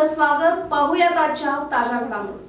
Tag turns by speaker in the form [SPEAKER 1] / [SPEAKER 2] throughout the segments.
[SPEAKER 1] स्वागत. पाहूयात आजच्या ताज्या घडामोडी.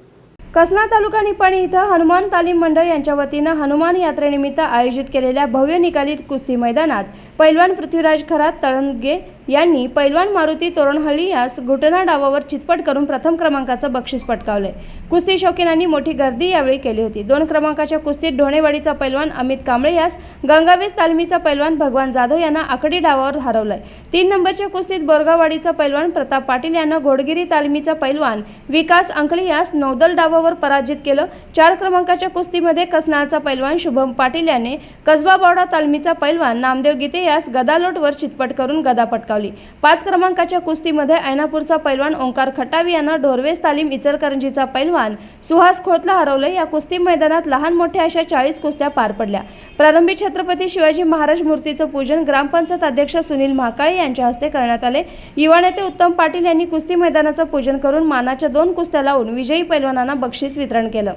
[SPEAKER 2] कसना तालुका निपाणी इथं हनुमान तालीम मंडळ यांच्या वतीनं हनुमान यात्रेनिमित्त आयोजित केलेल्या भव्य निकाली कुस्ती मैदानात पैलवान पृथ्वीराज खरात तळंगे यांनी पैलवान मारुती तोरणहळ्ळी यास घुटना डावावर चितपट करून प्रथम क्रमांकाचं बक्षीस पटकावले. कुस्ती शौकीनांनी मोठी गर्दी यावेळी केली होती. 2 क्रमांकाच्या कुस्तीत ढोणेवाडीचा पैलवान अमित कांबळे यास गंगावेस तालमीचा पैलवान भगवान जाधव यांना आकडी डावावर हरवलंय. 3 नंबरच्या कुस्तीत बोरगाववाडीचा पैलवान प्रताप पाटील यांना घोडगिरी तालमीचा पैलवान विकास अंकली यास नौदल डावावर पराजित केलं. 4 क्रमांकाच्या कुस्तीमध्ये कसनाळचा पैलवान शुभम पाटील याने कसबा बावडा तालमीचा पैलवान नामदेव गीते यास गदालोटवर चितपट करून गदा पटकावली. 5 क्रमांकाच्या कुस्तीमध्ये ऐनापूरचा पैलवान ओंकार खटावी यांना ढोरवेस तालीम इचलकरंजीचा पैलवान सुहास खोतला हरवले. या कुस्ती मैदानात लहान मोठ्या अशा 40 कुस्त्या पार पडल्या. प्रारंभी छत्रपती शिवाजी महाराज मूर्तीचं पूजन ग्रामपंचायत अध्यक्ष सुनील महाकाळे यांच्या हस्ते करण्यात आले. युवा नेते उत्तम पाटील यांनी कुस्ती मैदानाचं पूजन करून मानाच्या 2 कुस्त्या लावून विजयी पैलवानांना बक्षीस वितरण केलं.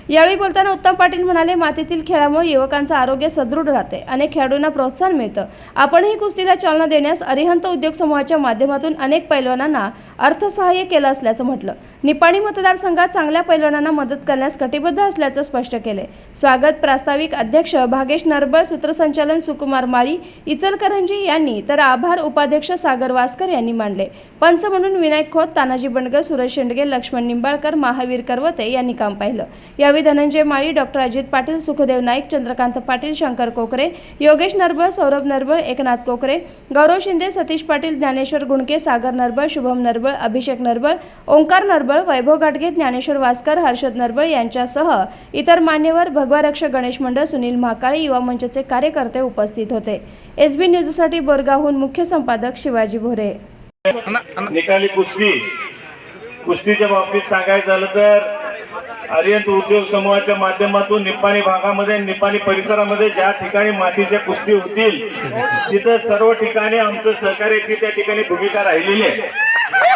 [SPEAKER 2] यावेळी बोलताना उत्तम पाटील म्हणाले, मातीतील खेळामुळे युवकांचं आरोग्य सदृढ राहते, अनेक खेळाडूंना प्रोत्साहन मिळतं. आपणही कुस्तीला चालना देण्यास अरिहंत उद्योग समूहाच्या माध्यमातून अनेक पैलवानांना अर्थसहाय्य केलं असल्याचं म्हटलं. निपाणी मतदारसंघात चांगल्या पैलवानांना मदत करण्यास कटिबद्ध असल्याचं स्पष्ट केले. स्वागत प्रास्ताविक अध्यक्ष भागेश नरबळ, सूत्रसंचालन सुकुमार माळी इचलकरंजी यांनी तर आभार उपाध्यक्ष सागर वासकर यांनी मांडले. पंच म्हणून विनायक खोत, तानाजी बंडगर, सुरेश शेंडगे, लक्ष्मण निंबाळकर, महावीर करवते यांनी काम पाहिलं. यावेळी धनंजय माळी, डॉक्टर अजित पाटील, सुखदेव नाईक, चंद्रकांत पाटील, शंकर कोकरे, योगेश नरबळ, सौरभ नरबळ, एकनाथ कोकरे, गौरव शिंदे, सतीश पाटील, ज्ञानेश्वर गुणके, सागर नरबळ, शुभम नरबळ, अभिषेक नरबळ, ओंकार नरबळ, वैभव गाडगे, ज्ञानेश्वर वासकर, हर्षद नरबळ यांच्यासह इतर मान्यवर, भगवा रक्षक गणेश मंडळ, सुनील महाकाळे, युवा मंचचे कार्यकर्ते उपस्थित होते. SB न्यूजसाठी बोरगावहून मुख्य संपादक शिवाजी भोरे.
[SPEAKER 3] निकाली कुस्तीच्या बाबतीत सांगायचं झालं तर आर्यंत उद्योग समूहाच्या माध्यमातून निपाणी भागामध्ये, निपाणी परिसरामध्ये ज्या ठिकाणी मातीच्या कुस्ती होतील तिथं सर्व ठिकाणी आमचं सहकार्याची त्या ठिकाणी भूमिका राहिलेली आहे.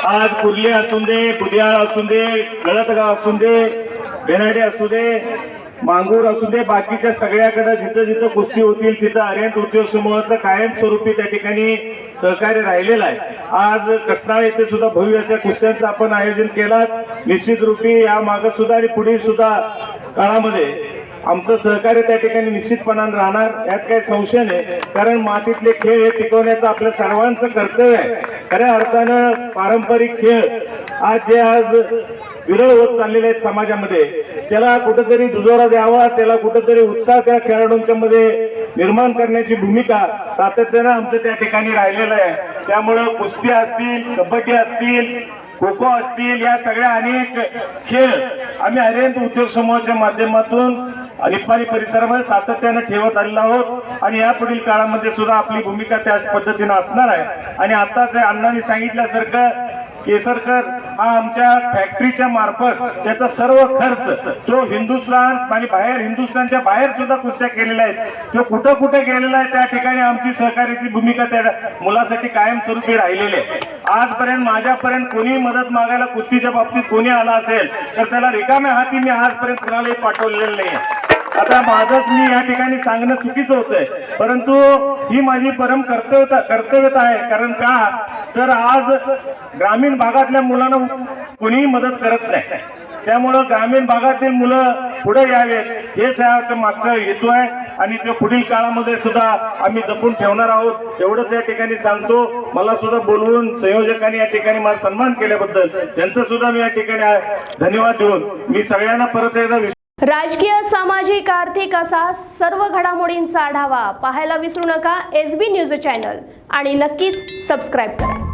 [SPEAKER 3] आज कुर्ली असून दे, बुधियाळ असून दे, गळतगाव असून दे, बेनाडे असू दे, मांगूर असू दे, बाकीच्या सगळ्याकडे जिथं जिथं कुस्ती होतील तिथं आर्यंत उद्योग समूहाचं कायमस्वरूपी त्या ठिकाणी सहकार्य राहिलेलं आहे. आज कसनाळ येथे सुद्धा भव्य अशा कुस्त्यांचं आपण आयोजन केलं. निश्चित रूपी या मागे सुद्धा आणि पुढील सुद्धा काळामध्ये आमचं सहकार्य त्या ठिकाणी निश्चितपणाने राहणार, यात काही संशय नाही. कारण मातीतले खेळ हे टिकवण्याचं आपलं सर्वांचं कर्तव्य आहे. खऱ्या अर्थानं पारंपरिक खेळ आज विरळ होत चाललेले आहेत समाजामध्ये, त्याला कुठंतरी दुजोरा द्यावा, त्याला कुठंतरी उत्साह त्या खेळाडूंच्या मध्ये निर्माण करण्याची भूमिका सातत्यानं आमचं त्या ठिकाणी राहिलेलं आहे. त्यामुळं कुस्ती असतील, कबड्डी असतील, खो खो असतील, या सगळ्या अनेक खेळ आम्ही आर्यंत उद्योग समूहाच्या माध्यमातून निपाणी परिसरामध्ये सातत्यानं ठेवत आलेलो आहोत आणि यापुढील काळामध्ये सुद्धा आपली भूमिका त्याच पद्धतीनं असणार आहे. आणि आताच अण्णांनी सांगितल्यासारखं केसरकर हा आमच्या फॅक्टरीच्या मार्फत त्याचा सर्व खर्च तो हिंदुस्थान आणि बाहेर, हिंदुस्थानच्या बाहेर सुद्धा कुस्त्या केलेल्या आहेत, तो कुठं कुठे गेलेला आहे, त्या ठिकाणी आमची सहकार्याची भूमिका त्या मुलासाठी कायमस्वरूपी राहिलेली आहे. आजपर्यंत माझ्यापर्यंत कोणी मदत मागायला कुस्तीच्या बाबतीत कोणी आला असेल तर त्याला रिकाम्या हाती मी आजपर्यंत कुणालाही पाठवलेलं नाही. आता माझंच मी या ठिकाणी सांगणं चुकीचं होतंय, परंतु ही माझी परम कर्तव्यता आहे. कारण का तर आज ग्रामीण भागातल्या मुलांना कोणीही मदत करत नाही, त्यामुळं ग्रामीण भागातील मुलं पुढे यावेत हेच याचा मागचा हेतू आहे आणि ते पुढील काळामध्ये सुद्धा आम्ही जपून ठेवणार आहोत. एवढंच या ठिकाणी सांगतो. मला सुद्धा बोलवून संयोजकांनी या ठिकाणी माझा सन्मान केल्याबद्दल त्यांचं सुद्धा मी या ठिकाणी धन्यवाद देऊन मी सगळ्यांना परत एकदा
[SPEAKER 1] राजकीय, सामाजिक, आर्थिक असा सर्व घडामोडींचा आढावा पाहायला विसरू नका SB न्यूज चॅनल आणि नक्कीच सबस्क्राईब करा.